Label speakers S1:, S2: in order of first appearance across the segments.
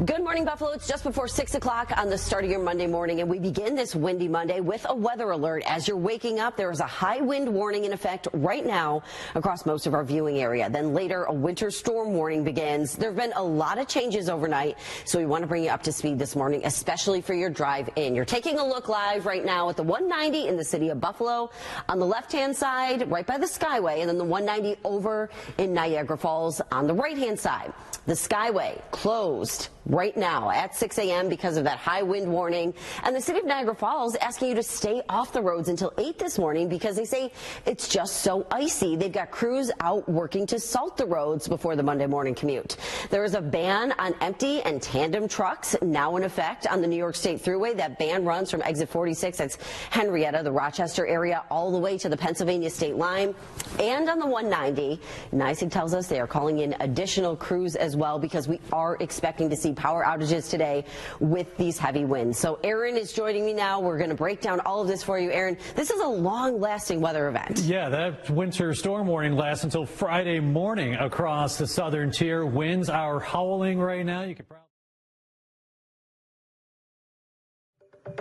S1: Good morning, Buffalo. It's just before 6 o'clock on the start of your Monday morning, and we begin this windy Monday with a weather alert. As you're waking up, there is a high wind warning in effect right now across most of our viewing area. Then later, a winter storm warning begins. There have been a lot of changes overnight, so we want to bring you up to speed this morning, especially for your drive in. You're taking a look live right now at the 190 in the city of Buffalo on the left-hand side, right by the Skyway, and then the 190 over in Niagara Falls on the right-hand side. The Skyway closed right now at 6 a.m. because of that high wind warning, and the city of Niagara Falls asking you to stay off the roads until 8 this morning because they say it's just so icy. They've got crews out working to salt the roads before the Monday morning commute. There is a ban on empty and tandem trucks now in effect on the New York State Thruway. That ban runs from exit 46, that's Henrietta, the Rochester area, all the way to the Pennsylvania state line. And on the 190, NYSEG tells us they are calling in additional crews as well because we are expecting to see power outages today with these heavy winds. So Aaron is joining me now. We're going to break down all of this for you. Aaron, this is a long-lasting weather event. Yeah, that winter storm warning lasts until Friday morning across the southern tier. Winds are howling right now. You can probably...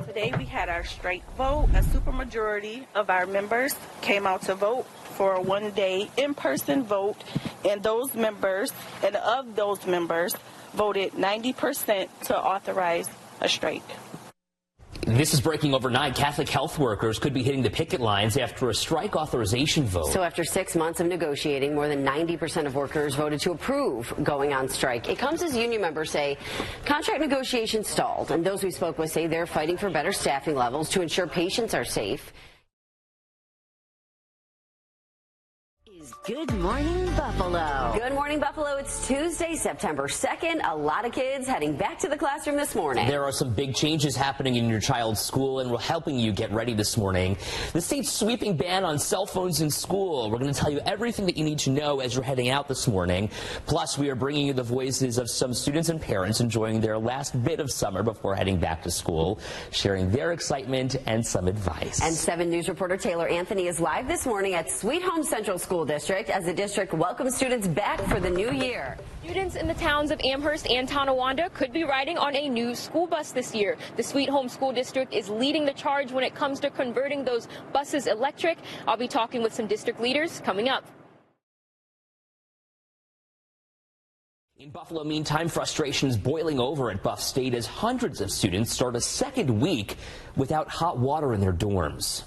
S2: Today we had our strike vote. A supermajority of our members came out to vote for a one-day in-person vote, and of those members voted 90% to authorize a strike.
S3: This is breaking overnight. Catholic health workers could be hitting the picket lines after a strike authorization vote. So after 6 months of negotiating, more than 90% of workers voted to approve going on strike. It comes as union members say contract negotiations stalled, and those we spoke with say they're fighting for better staffing levels to ensure patients are safe. Good morning, Buffalo. Good morning, Buffalo. It's Tuesday, September 2nd. A lot of kids heading back to the classroom this morning. There are some big changes happening in your child's school, and we're helping you get ready this morning. The state's sweeping ban on cell phones in school. We're going to tell you everything that you need to know as you're heading out this morning. Plus, we are bringing you the voices of some students and parents enjoying their last bit of summer before heading back to school, sharing their excitement and some advice. And 7 News reporter Taylor Anthony is live this morning at Sweet Home Central School District as the district welcomes students back for the new year.
S4: Students in the towns of Amherst and Tonawanda could be riding on a new school bus this year. The Sweet Home School District is leading the charge when it comes to converting those buses electric. I'll be talking with some district leaders coming up.
S3: In Buffalo, meantime, frustration is boiling over at Buff State as hundreds of students start a second week without hot water in their dorms.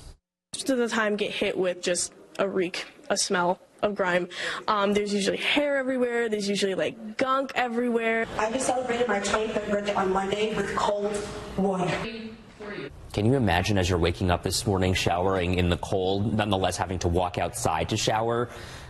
S5: Most of the time get hit with just a reek, a smell of grime. There's usually hair everywhere. There's usually like gunk everywhere.
S6: I just celebrated my 23rd birthday on Monday with cold water.
S3: Can you imagine as you're waking up this morning showering in the cold, nonetheless having to walk outside to shower?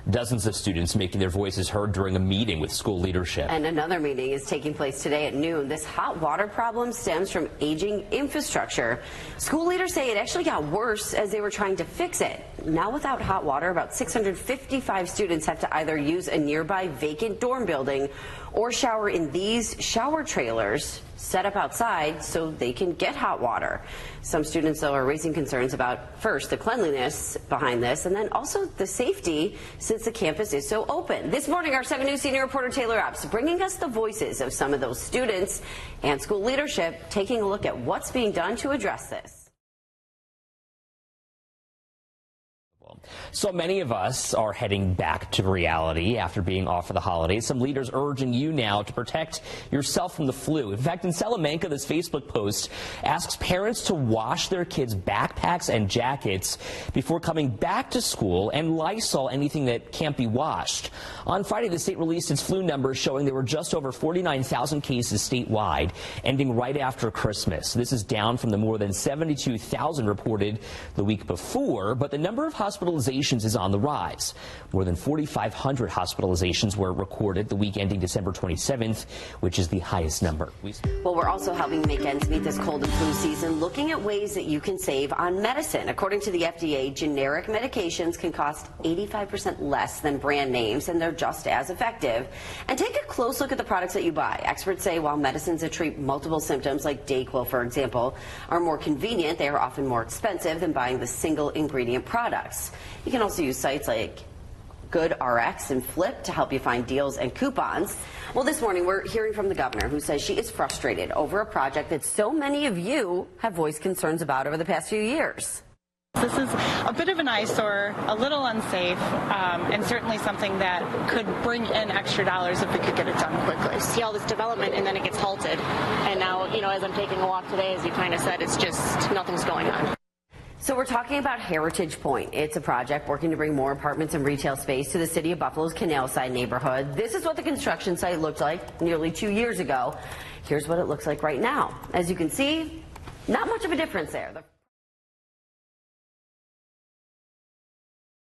S3: Dozens of students making their voices heard during a meeting with school leadership. And another meeting is taking place today at noon. This hot water problem stems from aging infrastructure. School leaders say it actually got worse as they were trying to fix it. Now without hot water, about 655 students have to either use a nearby vacant dorm building or shower in these shower trailers set up outside so they can get hot water. Some students, though, are raising concerns about, first, the cleanliness behind this, and then also the safety since the campus is so open. This morning, our 7 News senior reporter Taylor Epps bringing us the voices of some of those students and school leadership taking a look at what's being done to address this. So many of us are heading back to reality after being off for the holidays. Some leaders urging you now to protect yourself from the flu. In fact, in Salamanca, this Facebook post asks parents to wash their kids' backpacks and jackets before coming back to school and Lysol anything that can't be washed. On Friday, the state released its flu numbers showing there were just over 49,000 cases statewide, ending right after Christmas. This is down from the more than 72,000 reported the week before, but the number of hospitalizations is on the rise. More than 4,500 hospitalizations were recorded the week ending December 27th, which is the highest number. Well, we're also helping make ends meet this cold and flu season, looking at ways that you can save on medicine. According to the FDA, generic medications can cost 85% less than brand names, and they're just as effective. And take a close look at the products that you buy. Experts say while medicines that treat multiple symptoms, like Dayquil, for example, are more convenient, they are often more expensive than buying the single ingredient products. You can also use sites like
S1: GoodRx and Flip to help you find deals and coupons. Well, this morning we're hearing from the governor, who says she is frustrated over a project that so many of you have voiced concerns about over the past few years.
S7: This is a bit of an eyesore, a little unsafe, and certainly something that could bring in extra dollars if we could get it done quickly.
S8: See all this development and then it gets halted. And now, as I'm taking a walk today, as you kind of said, it's just nothing's going on.
S1: So we're talking about Heritage Point. It's a project working to bring more apartments and retail space to the city of Buffalo's Canal Side neighborhood. This is what the construction site looked like nearly 2 years ago. Here's what it looks like right now. As you can see, not much of a difference there.